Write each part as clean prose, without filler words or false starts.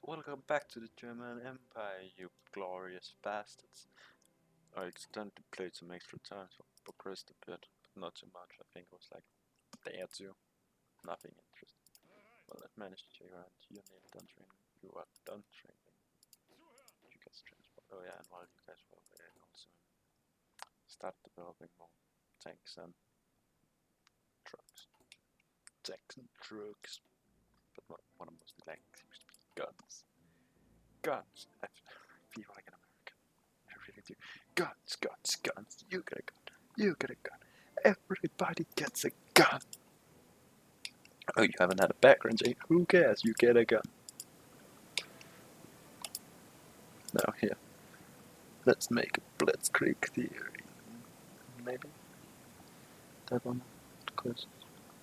welcome back to the German Empire, you glorious bastards. I accidentally played some extra time, so I progressed a bit, but not too much. I think it was like a day or two. Nothing interesting. Well, I managed to check around. You're nearly done training. You are done training. You guys transport. Oh yeah, and while you guys were away, I also started developing more tanks and trucks. Tanks and trucks. But what I'm mostly like seems to be guns. Guns. I feel like an American. I really do. Guns, guns, guns. You get a gun. You get a gun. Everybody gets a gun. Oh, you haven't had a background check? Who cares? You get a gun. Now here. Let's make a blitzkrieg theory. Maybe? That one? Because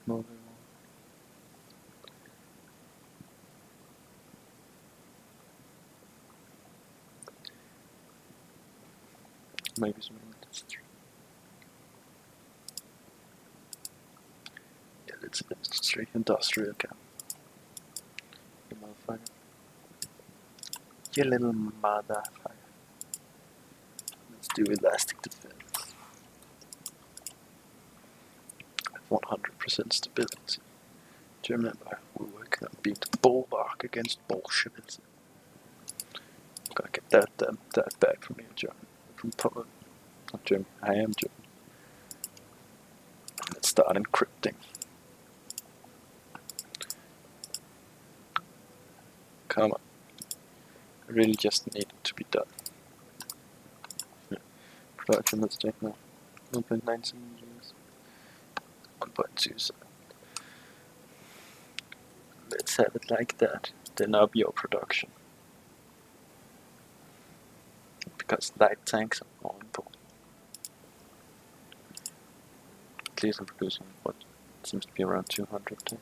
no, maybe some industry. Yeah, it's industry. Industrial camp. You motherfucker. You little motherfucker. Let's do elastic defense. 100% stability. Do you remember we were working on being the bulwark against Bolshevism? Gotta get that back from you, German. From Poland. Not German. I am German. Let's start encrypting. Come on. I really just need it to be done. Yeah. Production, let's check now. 1.97 years. 1.27. Let's have it like that. Then up your production. Because light tanks are more important. At least I'm producing what seems to be around 200.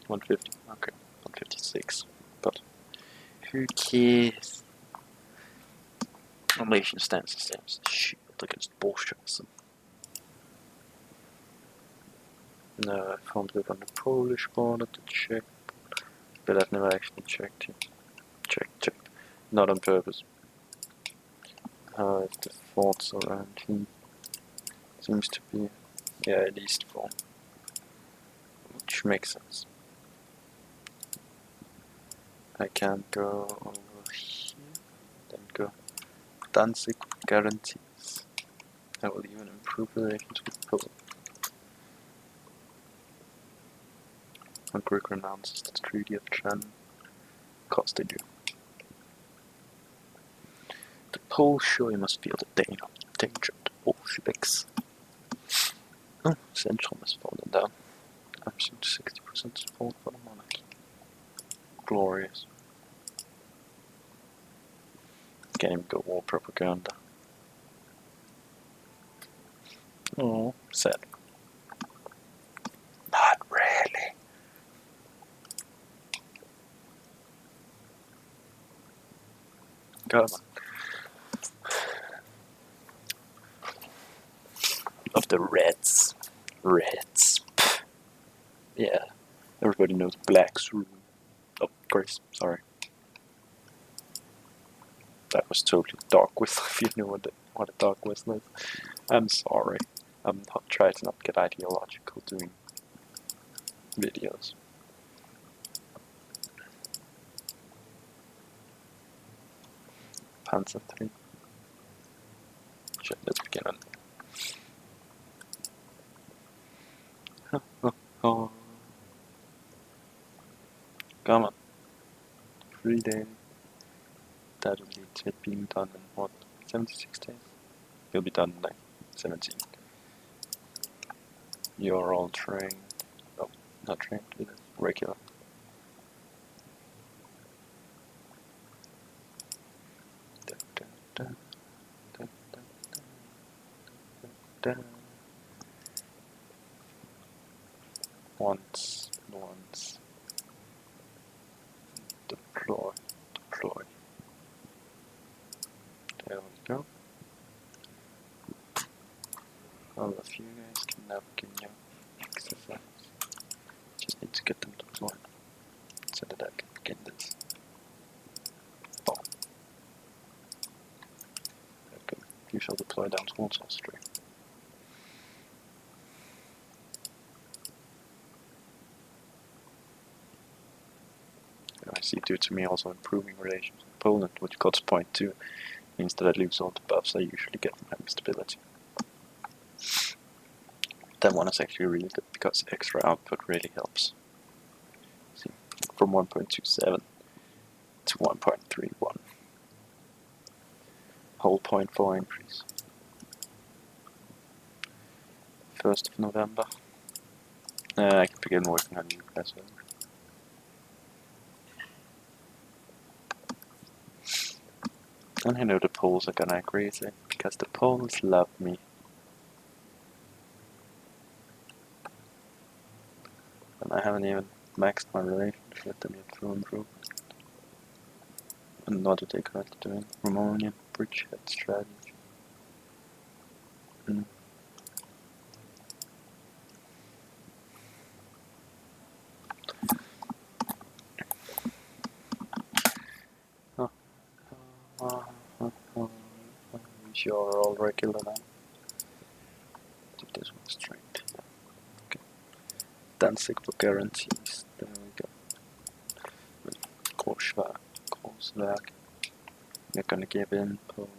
150. Okay. 156. But who cares? Our nation stands the same as a shield against Bolshevism. No, I found it on the Polish border to check, but I've never actually checked it. Checked. Not on purpose. If the forts around here seems to be, yeah, at least 4. Which makes sense. I can go over here, then go Danzig guarantees. I will even improve relations with Poland. Hungary renounces the Treaty of Trenn. Of course they do. The Poles surely must feel the danger of the Bolsheviks. Oh, Central has fallen down. Absolute 60% support for the monarchy. Glorious. Can't even go war propaganda. Oh, sad. Not really. Come on. Of the Reds. Reds. Yeah. Everybody knows Blacks rule. Oh, Grace, sorry. That was totally dog whistle if you knew what a dog whistle is. I'm sorry. I'm not trying to not get ideological doing videos. Panzer 3. Shit, let's begin on. Oh. Come on. 3 days. That'll lead to it being done in what? 76 days? You'll be done in like 17. You're all trained. Oh, not trained, it is regular. Once. Deploy. There we go. All of you guys can now begin your exercise. Just need to get them deployed. so that I can begin this. Oh. Okay, you shall deploy down towards Austria. I see due to me also improving relations with Poland, which got point 2, means that I lose all the buffs I usually get from having stability. That one is actually really good because extra output really helps. See, from 1.27 to 1.31. Whole 0.4 increase. 1st of November. I can begin working on you as well. And I know the Poles are gonna agree with it, because the Poles love me. And I haven't even maxed my relationship with them yet through improvement. And what are they currently doing? Romanian bridgehead strategy. You're all regular now. I think this one's straight. Okay. Danzig for guarantees. There we go. Korsberg. We're gonna give in Poland.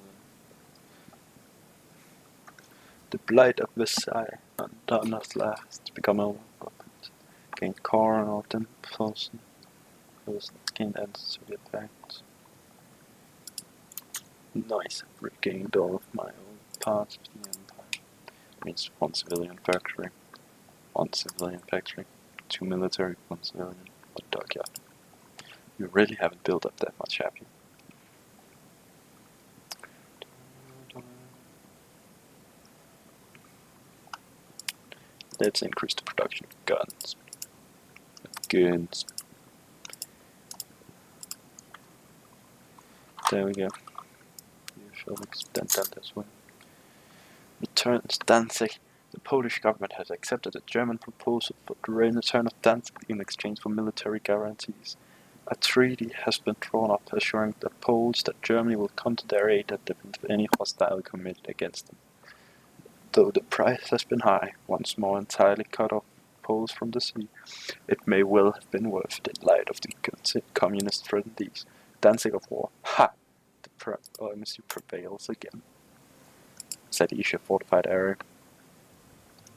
The Blight of Versailles and Donner's last become a weapons. Gained core and Alten Posen. Gained anti-Soviet pacts. Nice, I've regained all of my old parts of the empire. Means 1 civilian factory. 1 civilian factory. 2 military, 1 civilian. 1 dockyard. You really haven't built up that much, have you? Let's increase the production of guns. There we go. You shall extend that as well. Returns Danzig. The Polish government has accepted a German proposal for the return of Danzig in exchange for military guarantees. A treaty has been drawn up assuring the Poles that Germany will come to their aid at the end of any hostile committed against them. Though the price has been high, once more entirely cut off Poles from the sea, it may well have been worth it in light of the communist threatened Danzig of war. Ha! The diplomacy prevails again. Silesia fortified area.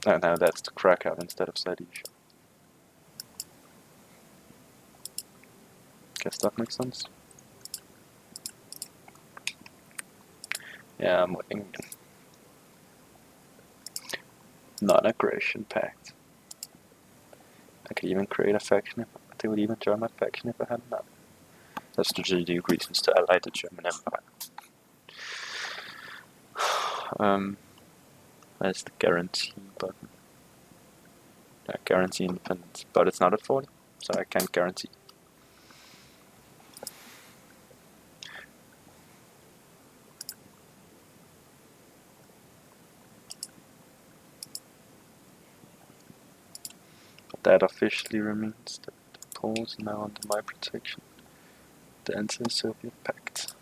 Oh, no, that's the Krakow instead of Silesia. Guess that makes sense. Yeah, I'm waiting. Non-aggression pact. I could even create a faction. They would even join my faction if I had enough. That's strategic reasons to ally the German Empire. Where's the guarantee button? Guarantee independence, but it's not at 40, so I can't guarantee. But that officially remains that the Poles are now under my protection. The anti-Soviet pact.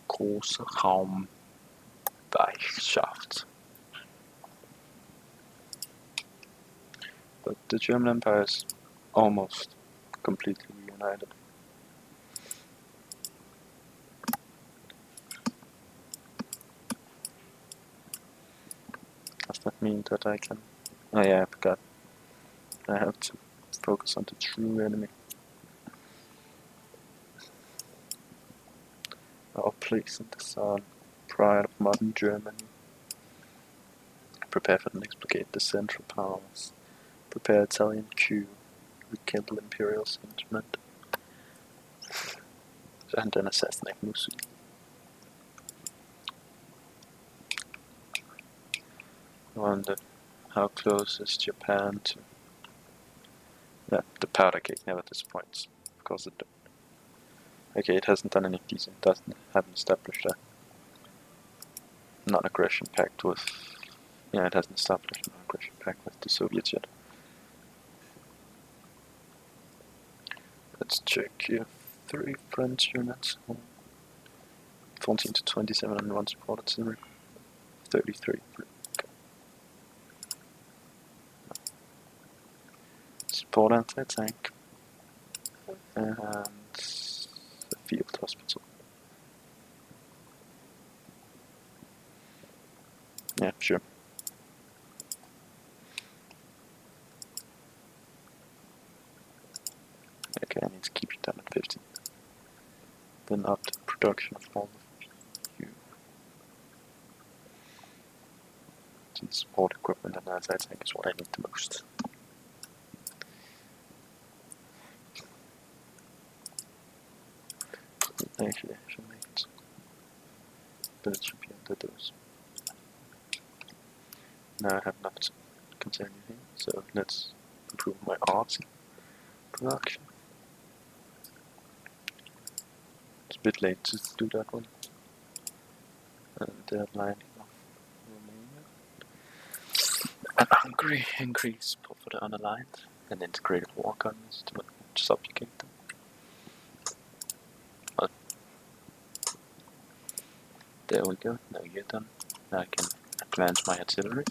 Große Raumweichschaft. But the German Empire is almost completely reunited. Does that mean that I can... Oh yeah, I forgot. I have to focus on the true enemy. Our place in the sun, pride of modern Germany. Prepare for the next blockade, the Central Powers. Prepare Italian coup, rekindle imperial sentiment. And then assassinate Mussolini. I wonder how close is Japan to... Yeah, the powder cake never disappoints. Of course it does. Okay, it hasn't done any of these, it haven't established a non-aggression pact with... Yeah, it hasn't established an aggression pact with the Soviets yet. Let's check here. 3 French units. 14 to 27 and 1 support artillery. 33. Okay. Support anti-tank. And a field hospital. Yeah, sure. Okay, I need to keep you down at 50. Then up to production of all of you. Some support equipment and anti-tank is what I need the most. Actually, I should make it. But it should be under those. Now I have enough to continue here, so let's improve my arts production. It's a bit late to do that one. And deadline of Romania. And Hungary increase for the unaligned and integrated war guns to subjugate them. But there we go, now you're done. Now I can advance my artillery.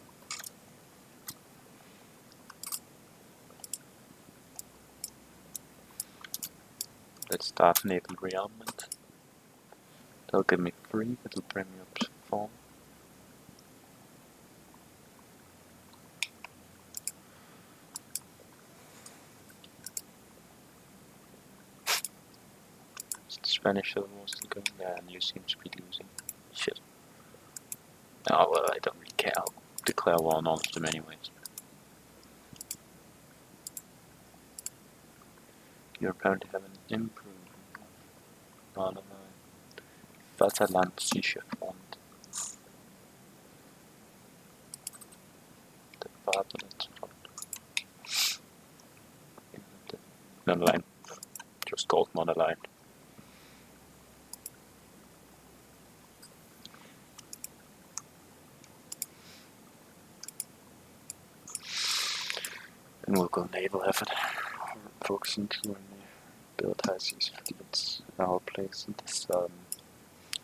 Let's start naval rearmament. That'll give me 3, it'll bring me up to 4. The Spanish Civil War still going? Yeah, and you seem to be losing. Shit. Oh well, I don't really care. I'll declare war on all of them anyways. You apparently have an improvement. Vaterland sicher Front. The Vaterland Front. Non-aligned. Just called non-aligned. And we'll go naval effort. Focusing on the build high seas fleets in our place in this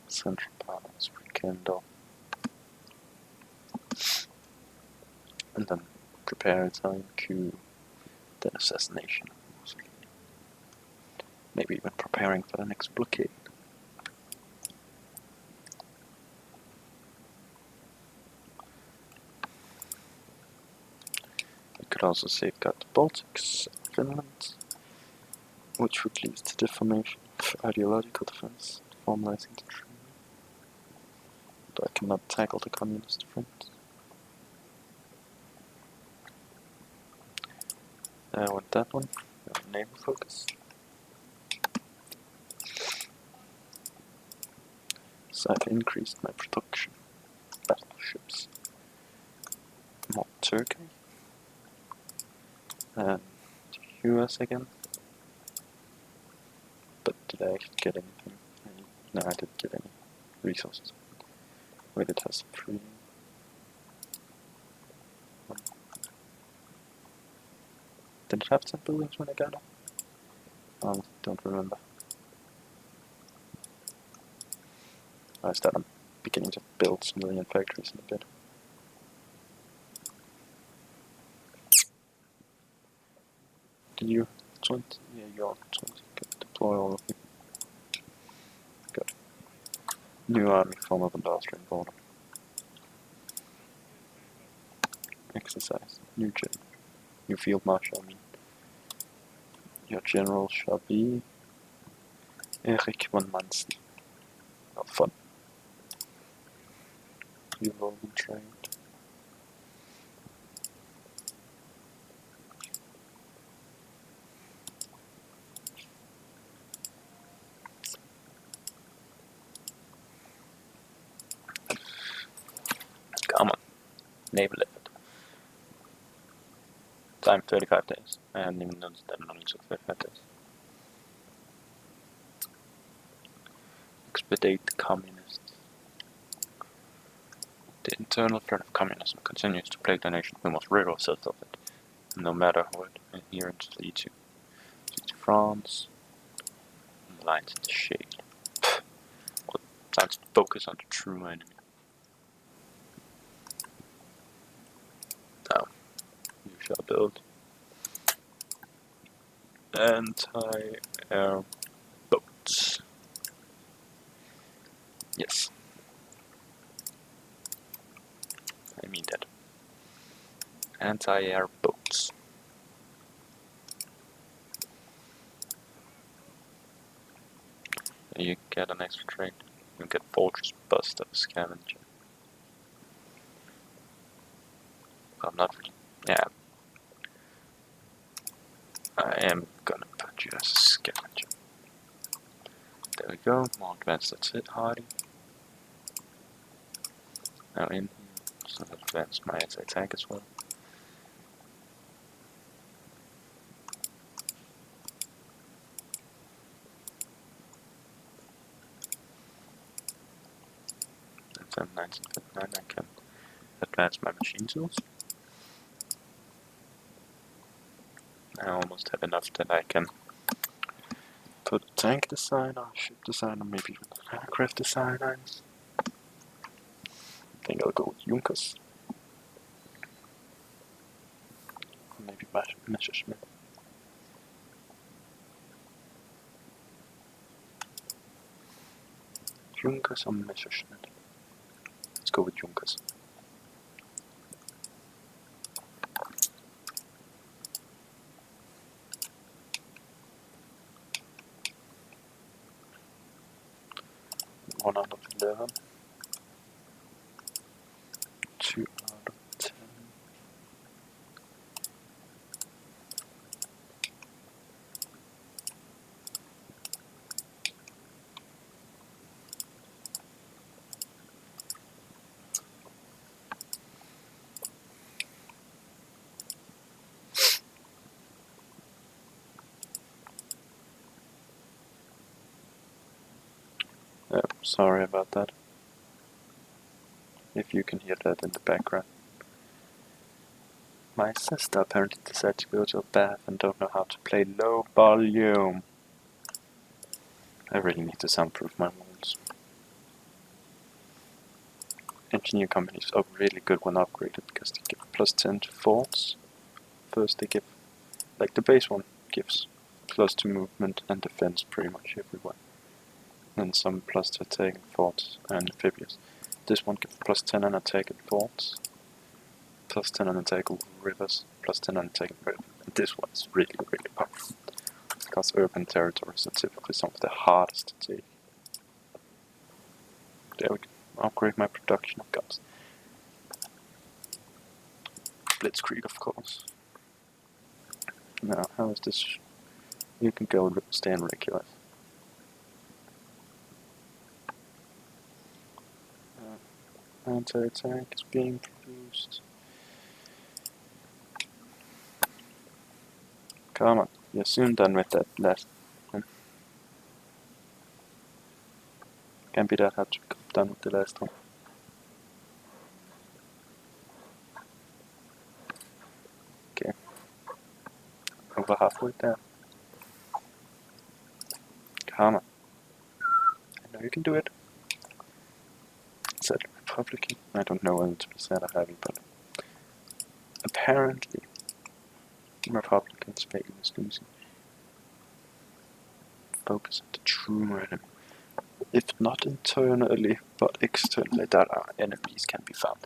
central part as we can do. And then prepare Italian coup, then assassination. Maybe even preparing for the next blockade. We could also safeguard the Baltics, Finland, which would lead to the formation of ideological defense, formalizing the treaty. But I cannot tackle the communist front. With that one, naval focus. So I've increased my production. Battleships. More Turkey. And the US again. But did I actually get anything? No, I didn't get any resources. Wait, it has 3. Did it have 10 buildings when I got it? I don't remember. I started beginning to build civilian factories in a bit. Did you 20? Yeah, you're 20. Okay, deploy all of you. Good. New army form of the Austrian border. Exercise. New field marshal. I mean, your general shall be Erich von Manstein. Oh, fun. You will be trained. Come on. Naval effort. Time 35 days. I hadn't even noticed that it only took 35 days. Expedite the communists. The internal threat of communism continues to plague the nation. We must rid ourselves of it, no matter what adherence leads to. To France, and the lines in the shade. Well, time to focus on the true enemy. Now, you shall build anti-air boats. Yes, I mean that. Anti-air boats. You get an extra trade. You get Fortress Buster Scavenger. I'm not really. Yeah. I am gonna put you as a scavenger. There we go. More advanced, that's it, Hardy. Now in, so advance my anti-tank as well. And then 1959 I can advance my machine tools. I almost have enough that I can put a tank designer, ship designer, maybe even an aircraft designer. I think I'll go with Junkers. Maybe Messerschmitt. Junkers or Messerschmitt? Let's go with Junkers. One out of 11. 2 out of 10. Sorry about that. If you can hear that in the background. My sister apparently decided to go to a bath and don't know how to play low volume. I really need to soundproof my walls. Engineer companies are really good when upgraded because they give plus 10 to forts. First they give, like the base one gives plus to movement and defense pretty much everywhere. And some plus to attack and forts and amphibious. This one gives plus 10 on attack and forts, plus 10 on attack over rivers, plus 10 on attack and rivers. And this one is really, really powerful. Because urban territories are typically some of the hardest to take. There we go. Upgrade my production of guns. Blitzkrieg, of course. Now, how is this? You can go stand regular. Anti-attack is being produced. Come on, you're soon done with that last one. Can't be that hard to come done with the last one. Okay. Over halfway there. Come on. I know you can do it. Is that Republican? I don't know whether to be sad or happy, but apparently Republican Spain is losing. Focus on the true enemy. If not internally, but externally, that our enemies can be found.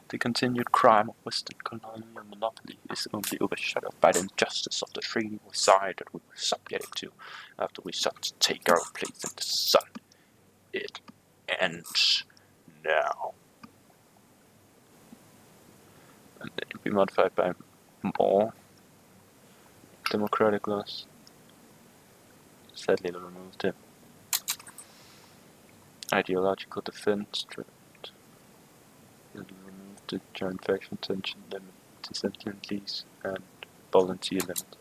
The continued crime of Western colonial monopoly is only overshadowed by the injustice of the treaty we signed that we were subject to after we sought to take our place in the sun. It ends now. And it will be modified by more democratic laws. Sadly, they removed it. Ideological defense drift. It'll remove the joint faction tension limit, dissentient lease, and volunteer limit.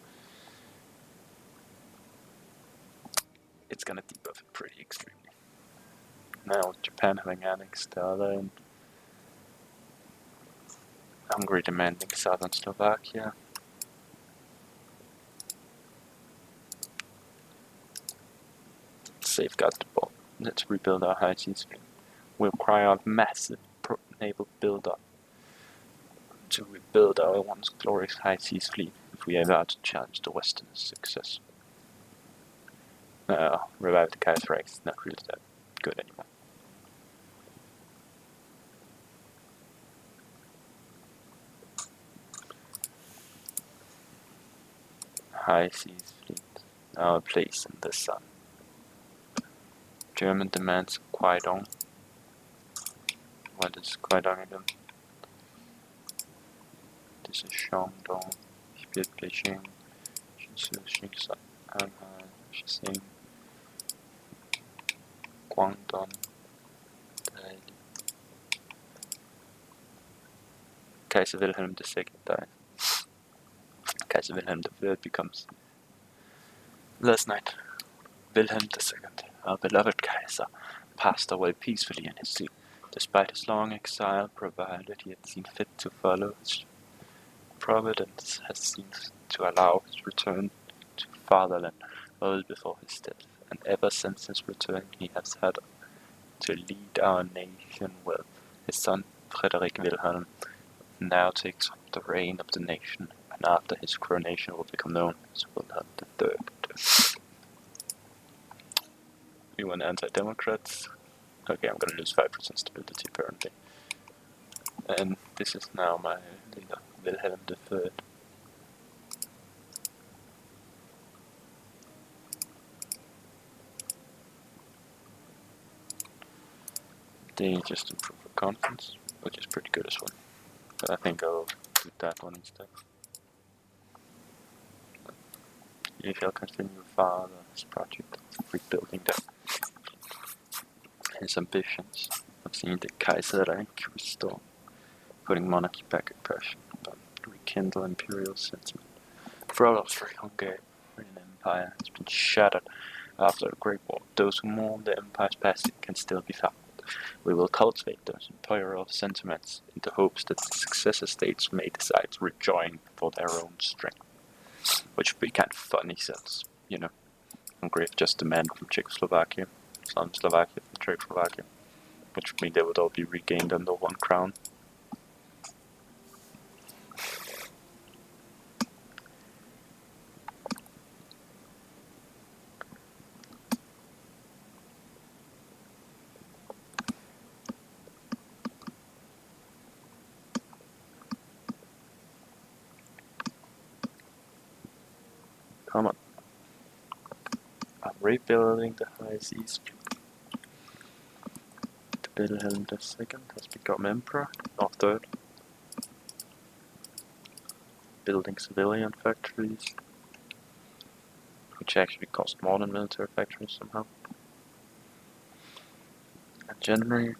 It's gonna debuff it pretty extremely. Now, Japan having annexed the other end. Hungary demanding southern Slovakia. Safeguard the ball. Let's rebuild our high seas fleet. We'll cry out massive naval build-up to rebuild our once glorious high seas fleet if we ever are to challenge the Westerners' success. Revive the Kaiserreich is not really that good anymore. High seas fleet, our place in the sun. German demands Guidong. What is Guidong again? This is Shandong, Split Beijing, Shenzhen, Shanghai, Shenzhen, Guangdong, Daily. Kaiser Wilhelm II died. Kaiser Wilhelm III becomes last night. Wilhelm II, our beloved Kaiser, passed away peacefully in his sleep, despite his long exile, provided he had seen fit to follow his providence has seemed to allow his return to fatherland well before his death, and ever since his return he has had to lead our nation well. His son, Frederick Wilhelm, now takes up the reign of the nation, and after his coronation will become known as Wilhelm III. We want anti-democrats. Okay, I'm gonna lose 5% stability apparently. And this is now my leader, Wilhelm III. They just improve the conference, which is pretty good as well. But I think I'll do that one instead. You shall continue father's project of rebuilding them. His ambitions of seeing the Kaiserreich restore, putting monarchy back in fashion, but rekindle imperial sentiment. For all of the Hungarian Empire has been shattered after the Great War. Those who mourn the empire's passing can still be found. We will cultivate those imperial sentiments in the hopes that the successor states may decide to rejoin for their own strength. Which would be kind of funny since, you know, Hungary have just demanded from Czechoslovakia, some Slovakia from Czechoslovakia, which would mean they would all be regained under one crown. Come on. I'm rebuilding the high seas. Wilhelm II has become emperor, or third. Building civilian factories, which actually cost more than military factories somehow. In January,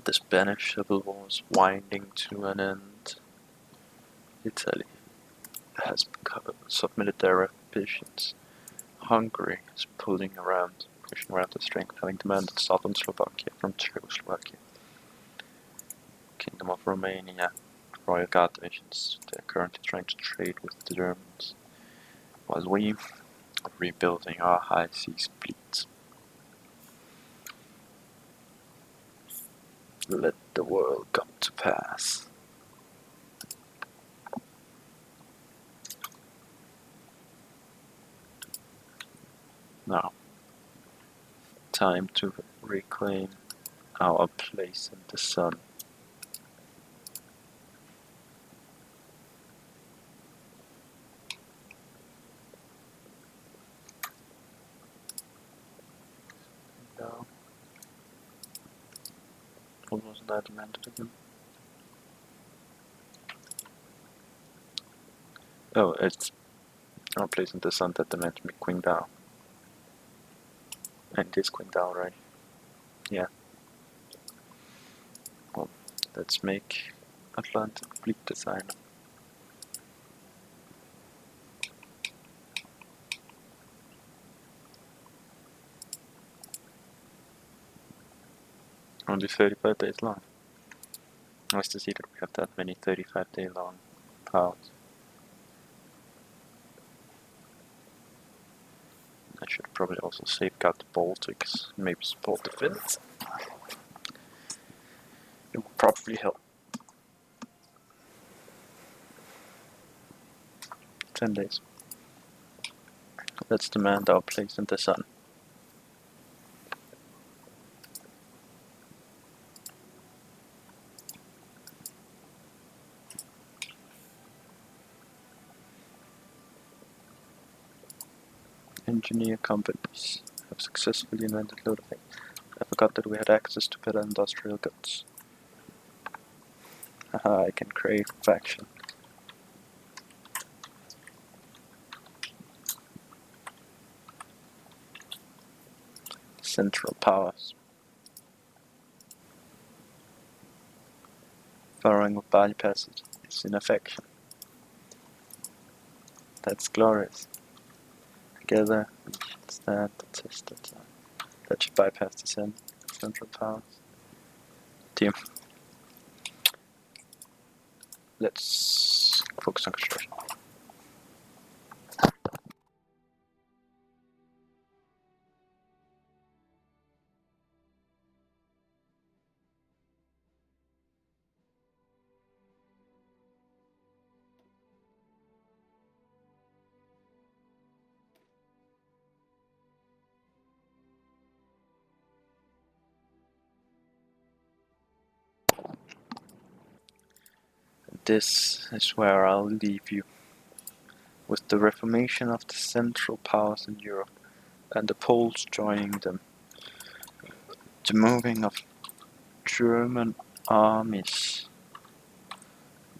the Spanish Civil War is winding to an end. Italy has submitted military ambitions. Hungary is pushing around the strength, having demanded southern Slovakia from Czechoslovakia. Kingdom of Romania, Royal Guard divisions, they're currently trying to trade with the Germans, while we are rebuilding our high seas fleet. Let the world come to pass. Now, time to reclaim our place in the sun. Now, what was that demanded again? Oh, it's our place in the sun that demanded me Qingdao. And this Qingdao, right? Yeah. Well, let's make Atlantic Fleet Designer. Only 35 days long. Nice to see that we have that many 35-day long powers. I should probably also safeguard the Baltics, maybe support the Finns. It would probably help. 10 days. Let's demand our place in the sun. Engineer companies have successfully invented load of things. I forgot that we had access to better industrial goods. Haha, I can create faction. Central powers. Firing of bypasses is in affection. That's glorious. Together, we should stand the test of time. That should bypass the central powers. Team. Let's focus on construction. This is where I'll leave you. With the reformation of the Central Powers in Europe and the Poles joining them, the moving of German armies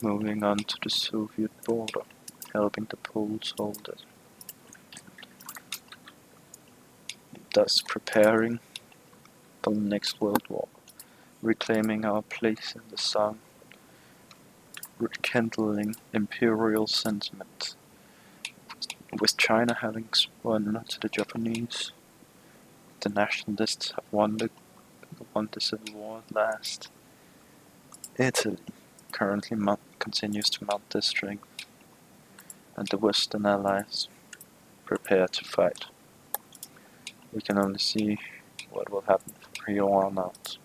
moving on to the Soviet border, helping the Poles hold it, thus preparing for the next World War, reclaiming our place in the sun, rekindling imperial sentiment, with China having won to the Japanese. The nationalists have won the Civil War at last. Italy currently continues to mount their strength, and the Western allies prepare to fight. We can only see what will happen from here on out.